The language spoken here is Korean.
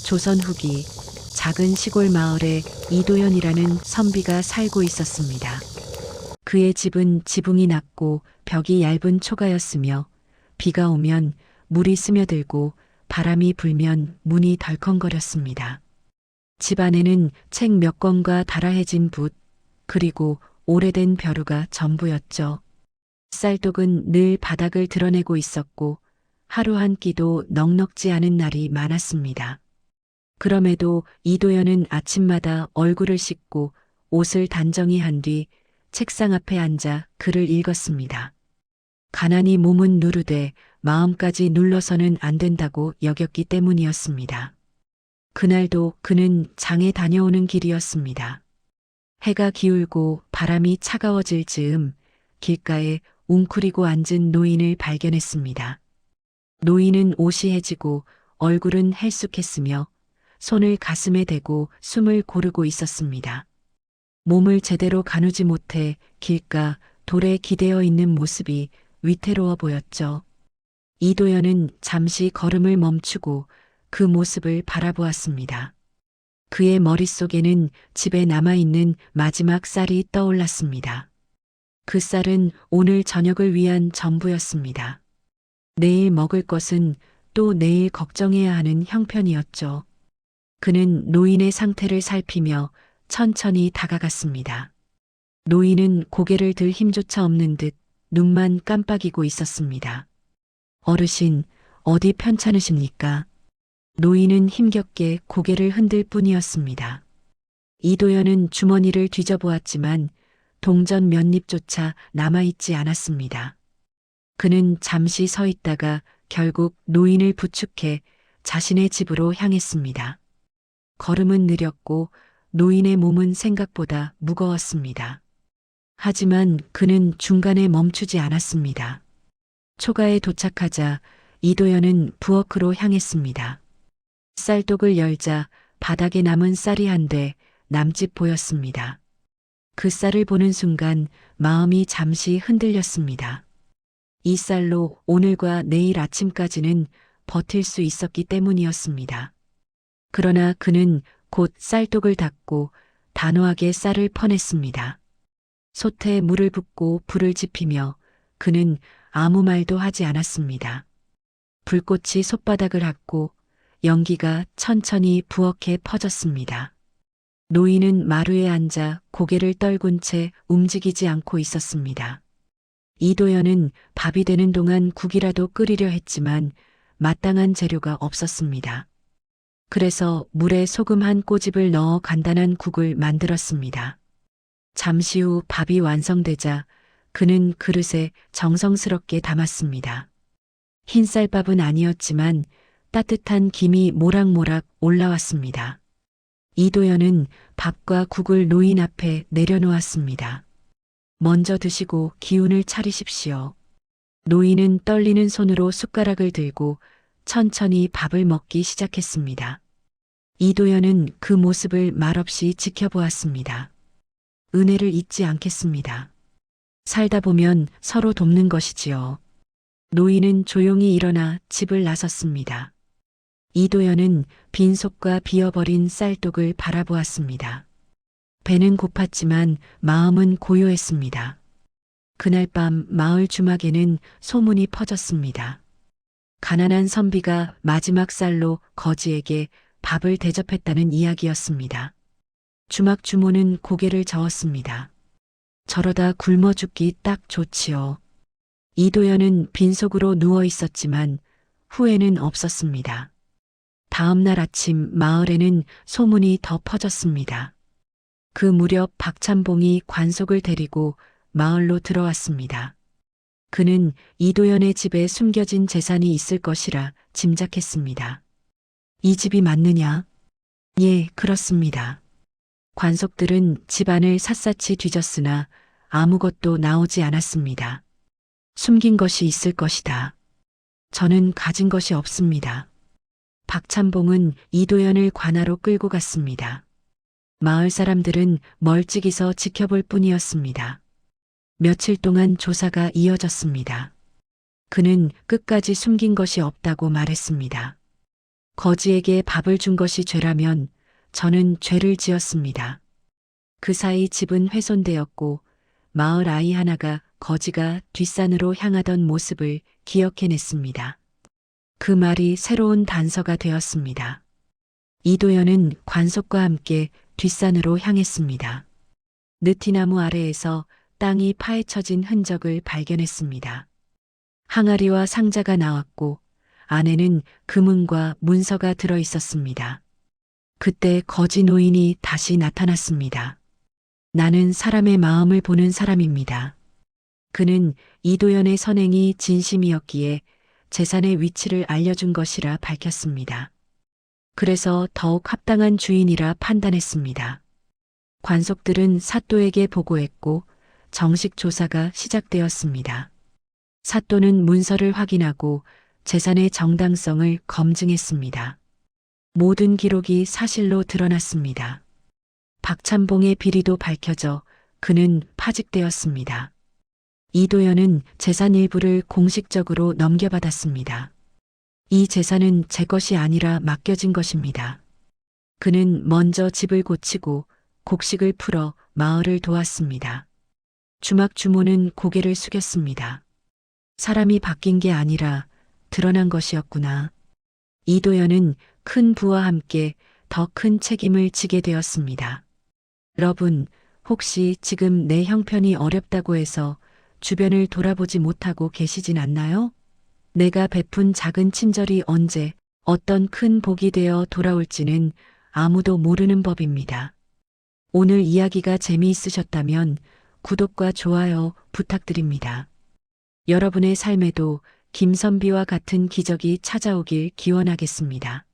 조선 후기 작은 시골 마을에 이도현이라는 선비가 살고 있었습니다. 그의 집은 지붕이 낮고 벽이 얇은 초가였으며 비가 오면 물이 스며들고 바람이 불면 문이 덜컹거렸습니다. 집 안에는 책 몇 권과 달아해진 붓, 그리고 오래된 벼루가 전부였죠. 쌀독은 늘 바닥을 드러내고 있었고 하루 한 끼도 넉넉지 않은 날이 많았습니다. 그럼에도 이도현은 아침마다 얼굴을 씻고 옷을 단정히 한 뒤 책상 앞에 앉아 글을 읽었습니다. 가난이 몸은 누르되 마음까지 눌러서는 안 된다고 여겼기 때문이었습니다. 그날도 그는 장에 다녀오는 길이었습니다. 해가 기울고 바람이 차가워질 즈음 길가에 웅크리고 앉은 노인을 발견했습니다. 노인은 옷이 해지고 얼굴은 헬쑥했으며 손을 가슴에 대고 숨을 고르고 있었습니다. 몸을 제대로 가누지 못해 길가 돌에 기대어 있는 모습이 위태로워 보였죠. 이도현은 잠시 걸음을 멈추고 그 모습을 바라보았습니다. 그의 머릿속에는 집에 남아있는 마지막 쌀이 떠올랐습니다. 그 쌀은 오늘 저녁을 위한 전부였습니다. 내일 먹을 것은 또 내일 걱정해야 하는 형편이었죠. 그는 노인의 상태를 살피며 천천히 다가갔습니다. 노인은 고개를 들 힘조차 없는 듯 눈만 깜빡이고 있었습니다. 어르신, 어디 편찮으십니까? 노인은 힘겹게 고개를 흔들 뿐이었습니다. 이도현은 주머니를 뒤져보았지만 동전 몇 잎조차 남아있지 않았습니다. 그는 잠시 서 있다가 결국 노인을 부축해 자신의 집으로 향했습니다. 걸음은 느렸고 노인의 몸은 생각보다 무거웠습니다. 하지만 그는 중간에 멈추지 않았습니다. 초가에 도착하자 이도현은 부엌으로 향했습니다. 쌀독을 열자 바닥에 남은 쌀이 한데 남짓 보였습니다. 그 쌀을 보는 순간 마음이 잠시 흔들렸습니다. 이 쌀로 오늘과 내일 아침까지는 버틸 수 있었기 때문이었습니다. 그러나 그는 곧 쌀독을 닫고 단호하게 쌀을 퍼냈습니다. 솥에 물을 붓고 불을 지피며 그는 아무 말도 하지 않았습니다. 불꽃이 솥바닥을 핫고 연기가 천천히 부엌에 퍼졌습니다. 노인은 마루에 앉아 고개를 떨군 채 움직이지 않고 있었습니다. 이도현은 밥이 되는 동안 국이라도 끓이려 했지만 마땅한 재료가 없었습니다. 그래서 물에 소금 한 꼬집을 넣어 간단한 국을 만들었습니다. 잠시 후 밥이 완성되자 그는 그릇에 정성스럽게 담았습니다. 흰쌀밥은 아니었지만 따뜻한 김이 모락모락 올라왔습니다. 이도현은 밥과 국을 노인 앞에 내려놓았습니다. 먼저 드시고 기운을 차리십시오. 노인은 떨리는 손으로 숟가락을 들고 천천히 밥을 먹기 시작했습니다. 이도현은 그 모습을 말없이 지켜보았습니다. 은혜를 잊지 않겠습니다. 살다 보면 서로 돕는 것이지요. 노인은 조용히 일어나 집을 나섰습니다. 이도현은 빈속과 비어버린 쌀독을 바라보았습니다. 배는 고팠지만 마음은 고요했습니다. 그날 밤 마을 주막에는 소문이 퍼졌습니다. 가난한 선비가 마지막 쌀로 거지에게 밥을 대접했다는 이야기였습니다. 주막 주모는 고개를 저었습니다. 저러다 굶어 죽기 딱 좋지요. 이도현은 빈속으로 누워 있었지만 후회는 없었습니다. 다음 날 아침 마을에는 소문이 더 퍼졌습니다. 그 무렵 박찬봉이 관속을 데리고 마을로 들어왔습니다. 그는 이도현의 집에 숨겨진 재산이 있을 것이라 짐작했습니다. 이 집이 맞느냐? 예, 그렇습니다. 관속들은 집안을 샅샅이 뒤졌으나 아무것도 나오지 않았습니다. 숨긴 것이 있을 것이다. 저는 가진 것이 없습니다. 박찬봉은 이도현을 관하로 끌고 갔습니다. 마을 사람들은 멀찍이서 지켜볼 뿐이었습니다. 며칠 동안 조사가 이어졌습니다. 그는 끝까지 숨긴 것이 없다고 말했습니다. 거지에게 밥을 준 것이 죄라면 저는 죄를 지었습니다. 그 사이 집은 훼손되었고 마을 아이 하나가 거지가 뒷산으로 향하던 모습을 기억해냈습니다. 그 말이 새로운 단서가 되었습니다. 이도연은 관속과 함께 뒷산으로 향했습니다. 느티나무 아래에서 땅이 파헤쳐진 흔적을 발견했습니다. 항아리와 상자가 나왔고 안에는 금은과 문서가 들어 있었습니다. 그때 거지 노인이 다시 나타났습니다. 나는 사람의 마음을 보는 사람입니다. 그는 이도연의 선행이 진심이었기에 재산의 위치를 알려준 것이라 밝혔습니다. 그래서 더욱 합당한 주인이라 판단했습니다. 관속들은 사또에게 보고했고 정식 조사가 시작되었습니다. 사또는 문서를 확인하고 재산의 정당성을 검증했습니다. 모든 기록이 사실로 드러났습니다. 박찬봉의 비리도 밝혀져 그는 파직되었습니다. 이도연은 재산 일부를 공식적으로 넘겨받았습니다. 이 재산은 제 것이 아니라 맡겨진 것입니다. 그는 먼저 집을 고치고 곡식을 풀어 마을을 도왔습니다. 주막 주모는 고개를 숙였습니다. 사람이 바뀐 게 아니라 드러난 것이었구나. 이도연은 큰 부와 함께 더 큰 책임을 지게 되었습니다. 여러분, 혹시 지금 내 형편이 어렵다고 해서 주변을 돌아보지 못하고 계시진 않나요? 내가 베푼 작은 친절이 언제 어떤 큰 복이 되어 돌아올지는 아무도 모르는 법입니다. 오늘 이야기가 재미있으셨다면 구독과 좋아요 부탁드립니다. 여러분의 삶에도 김선비와 같은 기적이 찾아오길 기원하겠습니다.